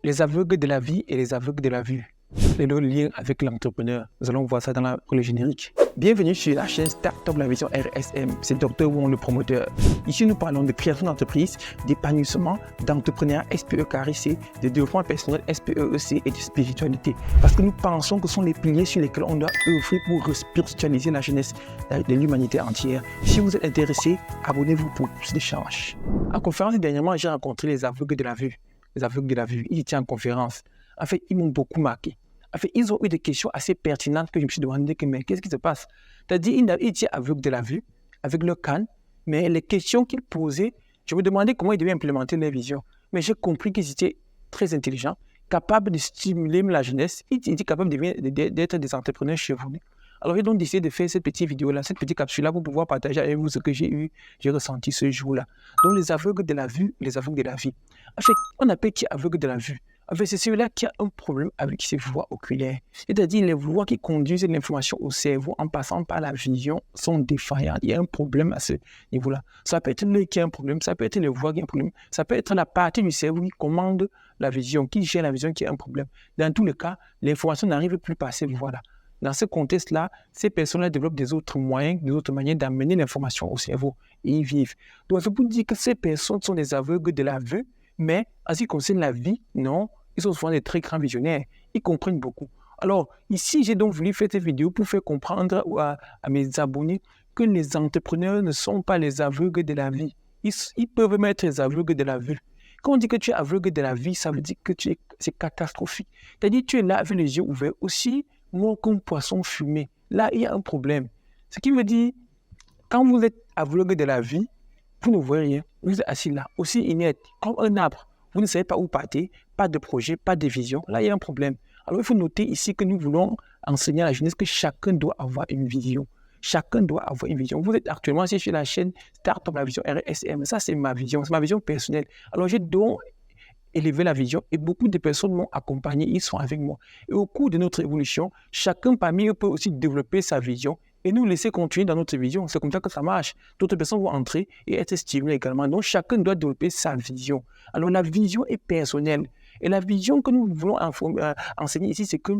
Les aveugles de la vie et les aveugles de la vue. Le lien avec l'entrepreneur. Nous allons voir ça dans le générique. Bienvenue sur la chaîne Startup La Vision RSM. C'est Dr Wong, le promoteur. Ici, nous parlons de création d'entreprise, d'épanouissement, d'entrepreneuriat SPE-C, de développement personnel SPE-EC et de spiritualité. Parce que nous pensons que ce sont les piliers sur lesquels on doit œuvrer pour spiritualiser la jeunesse de l'humanité entière. Si vous êtes intéressé, abonnez-vous pour plus d'échanges. En conférence dernièrement, j'ai rencontré les aveugles de la vue. Les aveugles de la vue, ils étaient en conférence. En fait, ils m'ont beaucoup marqué. En fait, ils ont eu des questions assez pertinentes que je me suis demandé, mais qu'est-ce qui se passe? C'est-à-dire, ils étaient aveugles de la vue, avec leur canne, mais les questions qu'ils posaient, je me demandais comment ils devaient implémenter leur vision. Mais j'ai compris qu'ils étaient très intelligents, capables de stimuler la jeunesse, ils étaient capables d'être des entrepreneurs chevronnés. Alors, j'ai donc décidé de faire cette petite vidéo-là, cette petite capsule-là pour pouvoir partager avec vous ce que j'ai ressenti ce jour-là. Donc, les aveugles de la vue, les aveugles de la vie. En fait, on appelle qui aveugle de la vue? En fait, c'est celui-là qui a un problème avec ses voies oculaires. C'est-à-dire, les voies qui conduisent l'information au cerveau en passant par la vision sont défaillantes. Il y a un problème à ce niveau-là. Ça peut être l'œil qui a un problème, ça peut être les voies qui ont un problème, ça peut être la partie du cerveau qui commande la vision, qui gère la vision qui a un problème. Dans tous les cas, l'information n'arrive plus par ces voies-là. Dans ce contexte-là, ces personnes-là développent des autres moyens, des autres manières d'amener l'information au cerveau et ils vivent. Donc, c'est pour dire que ces personnes sont des aveugles de la vue, mais en ce qui concerne la vie, non, ils sont souvent des très grands visionnaires. Ils comprennent beaucoup. Alors, ici, j'ai donc voulu faire cette vidéo pour faire comprendre à mes abonnés que les entrepreneurs ne sont pas les aveugles de la vie. Ils peuvent même être les aveugles de la vue. Quand on dit que tu es aveugle de la vie, ça veut dire que c'est catastrophique. C'est-à-dire que tu es là avec les yeux ouverts aussi, moi comme poisson fumé. Là, il y a un problème. Ce qui veut dire, quand vous êtes aveugle de la vie, vous ne voyez rien. Vous êtes assis là, aussi inerte, comme un arbre. Vous ne savez pas où partir, pas de projet, pas de vision. Là, il y a un problème. Alors, il faut noter ici que nous voulons enseigner à la jeunesse que chacun doit avoir une vision. Chacun doit avoir une vision. Vous êtes actuellement assis sur la chaîne Startup La Vision RSM. Ça, c'est ma vision. C'est ma vision personnelle. Alors, j'ai donc élevé la vision et beaucoup de personnes m'ont accompagné. Ils sont avec moi. Et au cours de notre évolution, chacun parmi eux peut aussi développer sa vision et nous laisser continuer dans notre vision. C'est comme ça que ça marche. D'autres personnes vont entrer et être stimulées également. Donc, chacun doit développer sa vision. Alors, la vision est personnelle. Et la vision que nous voulons enseigner ici, c'est que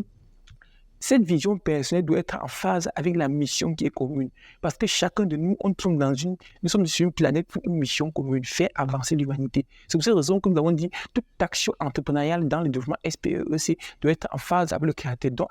cette vision personnelle doit être en phase avec la mission qui est commune. Parce que chacun de nous, nous sommes sur une planète pour une mission commune, faire avancer l'humanité. C'est pour cette raison que nous avons dit toute action entrepreneuriale dans le développement SPE-EC doit être en phase avec le créateur, doit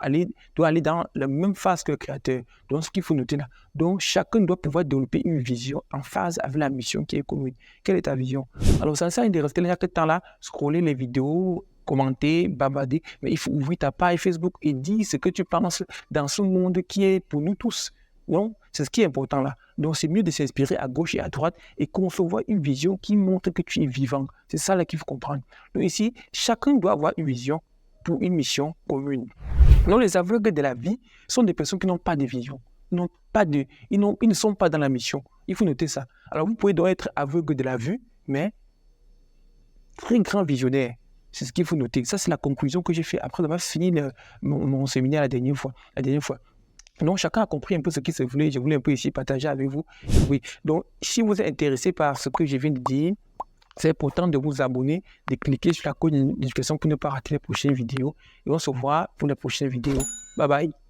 aller dans la même phase que le créateur. Donc, ce qu'il faut noter là. Donc, chacun doit pouvoir développer une vision en phase avec la mission qui est commune. Quelle est ta vision? Alors, ça ne sert à rien de rester là quelque temps là, scroller les vidéos, commenter, bavarder, mais il faut ouvrir ta page Facebook et dire ce que tu penses dans ce monde qui est pour nous tous. Donc, c'est ce qui est important là. Donc, c'est mieux de s'inspirer à gauche et à droite et concevoir une vision qui montre que tu es vivant. C'est ça là qu'il faut comprendre. Donc ici, chacun doit avoir une vision pour une mission commune. Donc, les aveugles de la vie sont des personnes qui n'ont pas de vision. Ils ne sont pas dans la mission. Il faut noter ça. Alors, vous pouvez donc être aveugle de la vue, mais très grand visionnaire. C'est ce qu'il faut noter. Ça, c'est la conclusion que j'ai faite après avoir fini mon séminaire la dernière fois. Donc, chacun a compris un peu ce qu'il se voulait. Je voulais un peu ici partager avec vous. Oui. Donc, si vous êtes intéressé par ce que je viens de dire, c'est important de vous abonner, de cliquer sur la cloche de notification pour ne pas rater les prochaines vidéos. Et on se voit pour les prochaines vidéos. Bye bye.